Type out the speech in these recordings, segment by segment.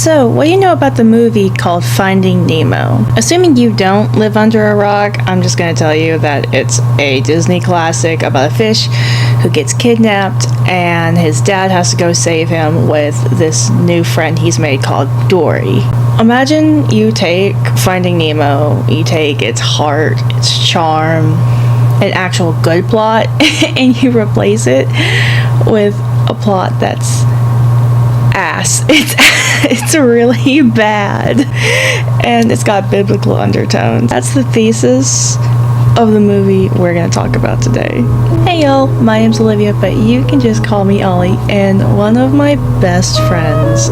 So, what do you know about the movie called Finding Nemo? Assuming you don't live under a rock, I'm just going to tell you that it's a Disney classic about a fish who gets kidnapped and his dad has to go save him with this new friend he's made called Dory. Imagine you take Finding Nemo, you take its heart, its charm, an actual good plot, and you replace it with a plot that's ass. It's really bad, and it's got biblical undertones. That's the thesis of the movie we're gonna talk about today. Hey y'all, my name's Olivia, but you can just call me Ollie, and one of my best friends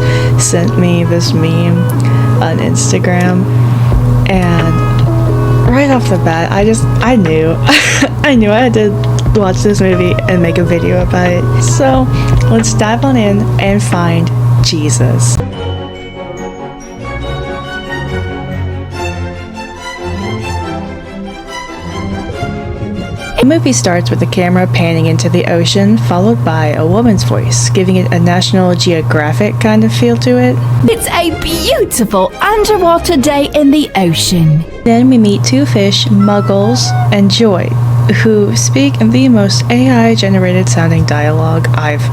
sent me this meme on Instagram, and right off the bat, I knew I had to watch this movie and make a video about it. So let's dive on in and find Jesus. The movie starts with the camera panning into the ocean, followed by a woman's voice, giving it a National Geographic kind of feel to it. It's a beautiful underwater day in the ocean. Then we meet two fish, Muggles and Joy, who speak in the most AI-generated sounding dialogue I've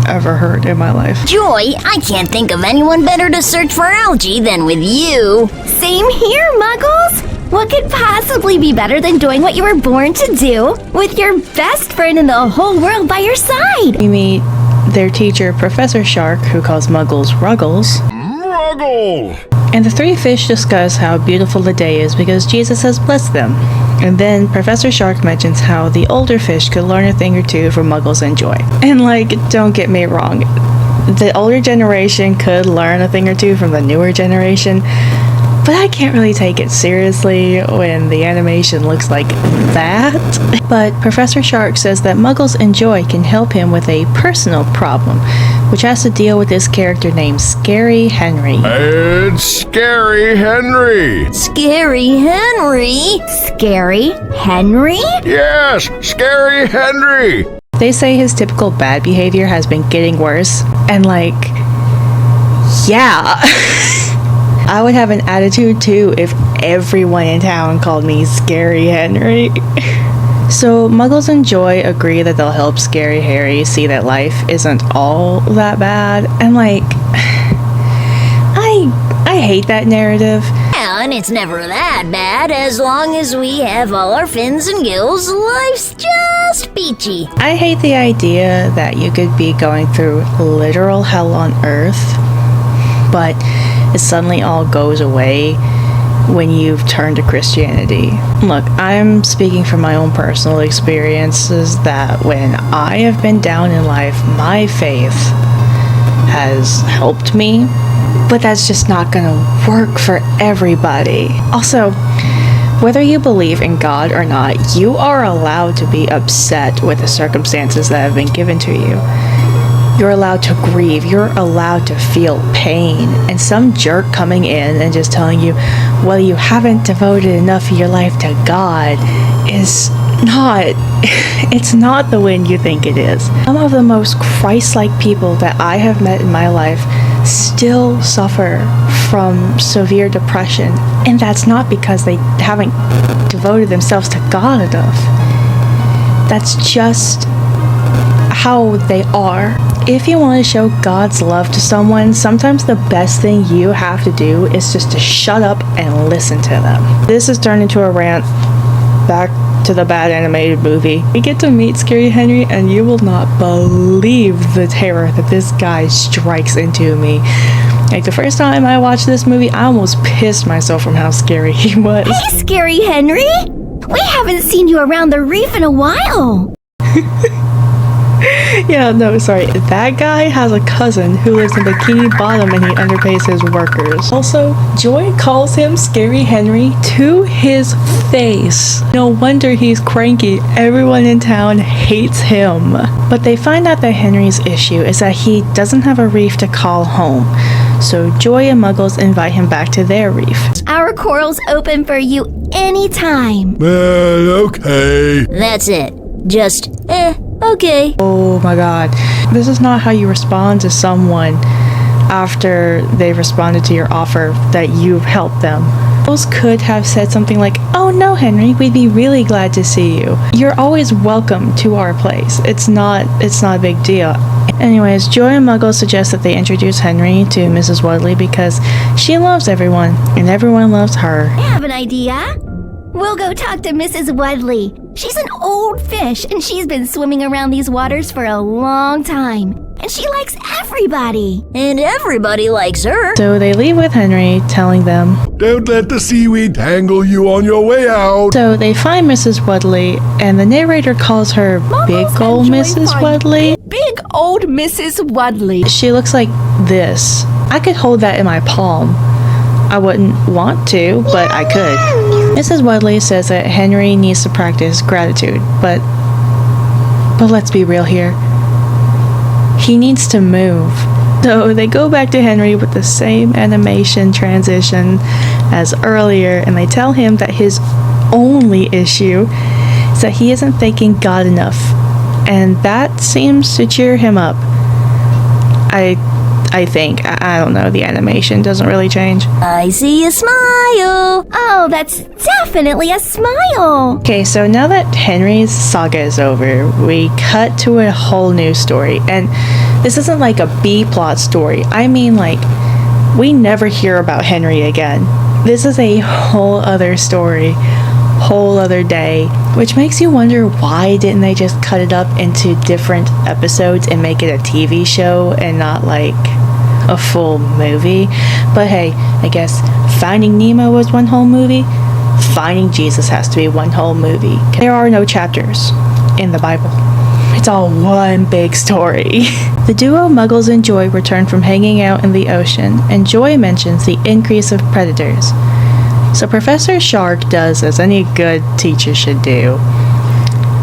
ever heard in my life. Joy, I can't think of anyone better to search for algae than with you. Same here, Muggles. What could possibly be better than doing what you were born to do with your best friend in the whole world by your side? We meet their teacher, Professor Shark, who calls Muggles Ruggles. Ruggles! And the three fish discuss how beautiful the day is because Jesus has blessed them. And then Professor Shark mentions how the older fish could learn a thing or two from Muggles and Joy. And don't get me wrong, the older generation could learn a thing or two from the newer generation, but I can't really take it seriously when the animation looks like that. But Professor Shark says that Muggles and Joy can help him with a personal problem, which has to deal with this character named Scary Henry. It's Scary Henry! Scary Henry? Scary Henry? Yes, Scary Henry! They say his typical bad behavior has been getting worse, and yeah. I would have an attitude too if everyone in town called me Scary Henry. So Muggles and Joy agree that they'll help Scary Harry see that life isn't all that bad. And I hate that narrative. Yeah, and it's never that bad. As long as we have all our fins and gills, life's just peachy. I hate the idea that you could be going through literal hell on earth, but it suddenly all goes away when you've turned to Christianity. Look, I'm speaking from my own personal experiences that when I have been down in life, my faith has helped me, but that's just not gonna work for everybody. Also, whether you believe in God or not, you are allowed to be upset with the circumstances that have been given to you. You're allowed to grieve, you're allowed to feel pain, and some jerk coming in and just telling you, well, you haven't devoted enough of your life to God is not, it's not the way you think it is. Some of the most Christ-like people that I have met in my life still suffer from severe depression, and that's not because they haven't devoted themselves to God enough. That's just how they are. If you want to show God's love to someone, sometimes the best thing you have to do is just to shut up and listen to them. This has turned into a rant back to the bad animated movie. We get to meet Scary Henry, and you will not believe the terror that this guy strikes into me. The first time I watched this movie, I almost pissed myself from how scary he was. Hey, Scary Henry! We haven't seen you around the reef in a while. Yeah, no, sorry. That guy has a cousin who lives in Bikini Bottom and he underpays his workers. Also, Joy calls him Scary Henry to his face. No wonder he's cranky. Everyone in town hates him. But they find out that Henry's issue is that he doesn't have a reef to call home. So Joy and Muggles invite him back to their reef. Our coral's open for you anytime. Okay. That's it. Just, okay. Oh my god. This is not how you respond to someone after they responded to your offer that you've helped them. Those could have said something like, "Oh no, Henry, we'd be really glad to see you. You're always welcome to our place. It's not a big deal." Anyways, Joy and Muggle suggest that they introduce Henry to Mrs. Woodley because she loves everyone and everyone loves her. I have an idea. We'll go talk to Mrs. Woodley. She's an old fish, and she's been swimming around these waters for a long time. And she likes everybody. And everybody likes her. So they leave with Henry, telling them. Don't let the seaweed tangle you on your way out. So they find Mrs. Woodley, and the narrator calls her Big Old Mrs. Woodley. Big old Mrs. Woodley. She looks like this. I could hold that in my palm. I wouldn't want to, but I could. Mrs. Woodley says that Henry needs to practice gratitude, but let's be real here. He needs to move. So they go back to Henry with the same animation transition as earlier, and they tell him that his only issue is that he isn't thanking God enough, and that seems to cheer him up. I think. I don't know, the animation doesn't really change. I see a smile. Oh, that's definitely a smile. Okay, so now that Henry's saga is over, we cut to a whole new story. And this isn't like a B-plot story. I mean, like, we never hear about Henry again. This is a whole other story, whole other day, which makes you wonder, why didn't they just cut it up into different episodes and make it a TV show and not like a full movie? But hey, I guess Finding Nemo was one whole movie. Finding Jesus has to be one whole movie. There are no chapters in the Bible. It's all one big story. The duo Muggles and Joy return from hanging out in the ocean, and Joy mentions the increase of predators. So Professor Shark does as any good teacher should do,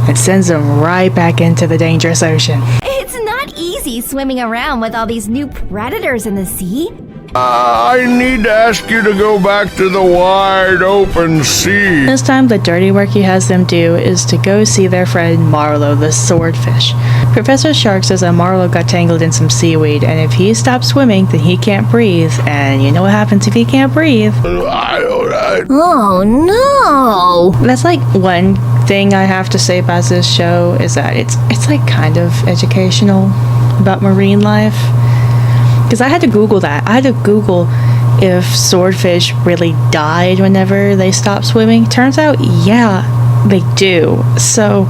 and sends them right back into the dangerous ocean. It's not easy swimming around with all these new predators in the sea. I need to ask you to go back to the wide open sea. This time, the dirty work he has them do is to go see their friend Marlowe, the swordfish. Professor Shark says that Marlowe got tangled in some seaweed, and if he stops swimming, then he can't breathe. And you know what happens if he can't breathe? Oh no. That's like one thing I have to say about this show, is that it's like kind of educational about marine life. Because I had to Google that. I had to Google if swordfish really died whenever they stopped swimming. Turns out, yeah, they do. So,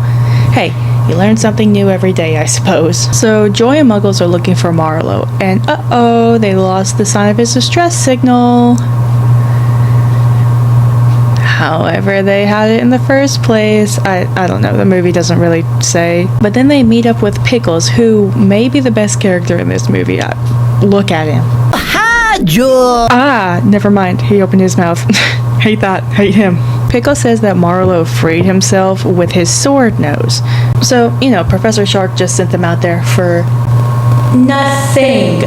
hey, you learn something new every day, I suppose. So, Joy and Muggles are looking for Marlowe. And uh-oh, they lost the sign of his distress signal. However they had it in the first place. I don't know, the movie doesn't really say. But then they meet up with Pickles, who may be the best character in this movie. Look at him. Hi, Joy. Ah, never mind. He opened his mouth. Hate that. Hate him. Pickles says that Marlowe freed himself with his sword nose. So, Professor Shark just sent them out there for nothing.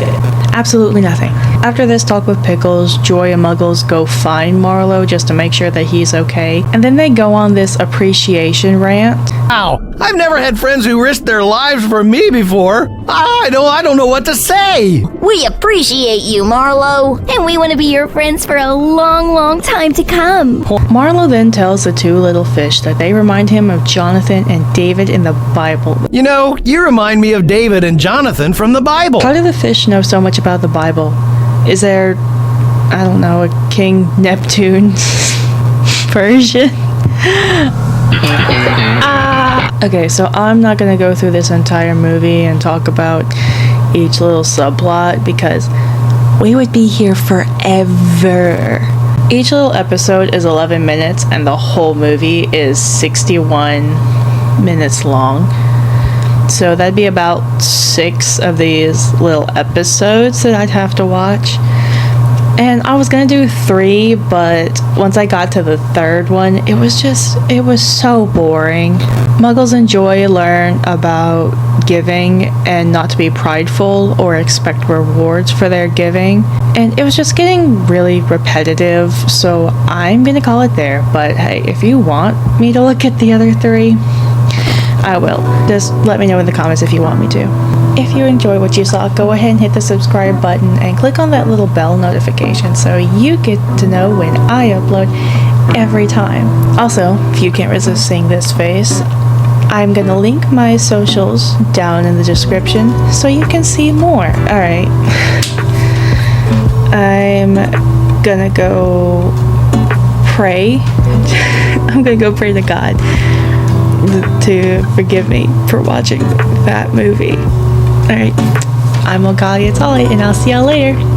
Absolutely nothing. After this talk with Pickles, Joy and Muggles go find Marlowe just to make sure that he's okay. And then they go on this appreciation rant. Wow, I've never had friends who risked their lives for me before. I don't know what to say. We appreciate you, Marlowe. And we want to be your friends for a long, long time to come. Marlowe then tells the two little fish that they remind him of Jonathan and David in the Bible. You remind me of David and Jonathan from the Bible. How do the fish know so much about the Bible? Is there, I don't know, a King Neptune version? Okay, so I'm not gonna go through this entire movie and talk about each little subplot because we would be here forever. Each little episode is 11 minutes and the whole movie is 61 minutes long. So that'd be about 6 of these little episodes that I'd have to watch. And I was gonna do 3, but once I got to the 3rd one, it was so boring. Muggles and Joy learn about giving and not to be prideful or expect rewards for their giving. And it was just getting really repetitive, so I'm gonna call it there. But hey, if you want me to look at the other 3, I will. Just let me know in the comments if you want me to. if you enjoy what you saw, go ahead and hit the subscribe button and click on that little bell notification so you get to know when I upload every time. Also, if you can't resist seeing this face, I'm gonna link my socials down in the description so you can see more. Alright. I'm gonna go pray. I'm gonna go pray to God to forgive me for watching that movie. Alright. I'm Gladiators, and I'll see y'all later.